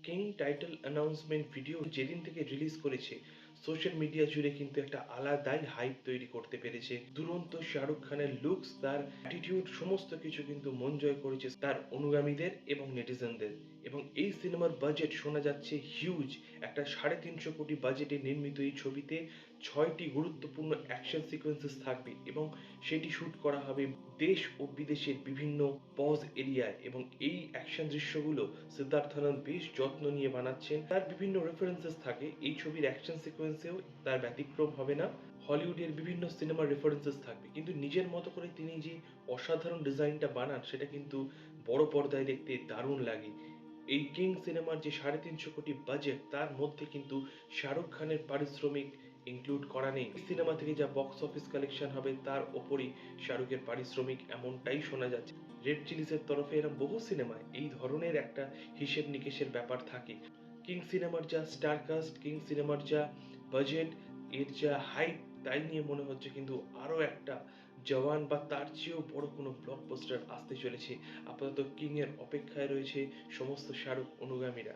King title announcement video যেদিন থেকে release করেছে সোশ্যাল মিডিয়া জুড়ে কিন্তু একটা আলাদাই হাইপ তৈরি করতে পেরেছে। দুরন্ত শাহরুখ খানের লুকস, তার অ্যাটিটিউড, সমস্ত কিছু কিন্তু মন জয় করেছে তার অনুগামীদের এবং নেটিজেনদের। এবং এই সিনেমার বাজেট শোনা যাচ্ছে হিউজ, একটা 350 কোটি বাজেটে নির্মিত এই ছবিতে 6টি গুরুত্বপূর্ণ অ্যাকশন সিকোয়েন্সেস থাকবে এবং সেটি শুট করা হবে দেশ ও বিদেশের বিভিন্ন পজ এরিয়ায়। এবং এই অ্যাকশন দৃশ্যগুলো সিদ্ধার্থ আনন্দ বেশ যত্ন নিয়ে বানাচ্ছেন। তার বিভিন্ন রেফারেন্সেস থাকে এই ছবির অ্যাকশন সিকোয়েন্সেও, তার ব্যতিক্রম হবে না। হলিউডের বিভিন্ন সিনেমার রেফারেন্সেস থাকবে, কিন্তু নিজের মতো করে তিনি যে অসাধারণ ডিজাইনটা বানান সেটা কিন্তু বড় পর্দায় দেখতে দারুণ লাগে। এই কিং সিনেমার যে 350 কোটি বাজেট, তার মধ্যে কিন্তু শাহরুখ খানের পারিশ্রমিক ইনক্লুড করা নেই। এই সিনেমা থেকে যা বক্স অফিস কালেকশন হবে তার ওপরই শাহরুখের পারিশ্রমিক, এমনটাই শোনা যাচ্ছে। রেড চিলিসের তরফে এরকম বহু সিনেমায় এই ধরনের একটা হিসেব নিকেশের ব্যাপার থাকে। কিং সিনেমার যা স্টার কাস্ট, কিং সিনেমার যা বাজেট, এর যা হাইপ, তাই নিয়ে মনে হচ্ছে কিন্তু আরো একটা জওয়ান বা তার চেয়েও বড় কোনো ব্লকবাস্টার আসতে চলেছে। আপাতত কিং এর অপেক্ষায় রয়েছে সমস্ত শাহরুখ অনুগামীরা।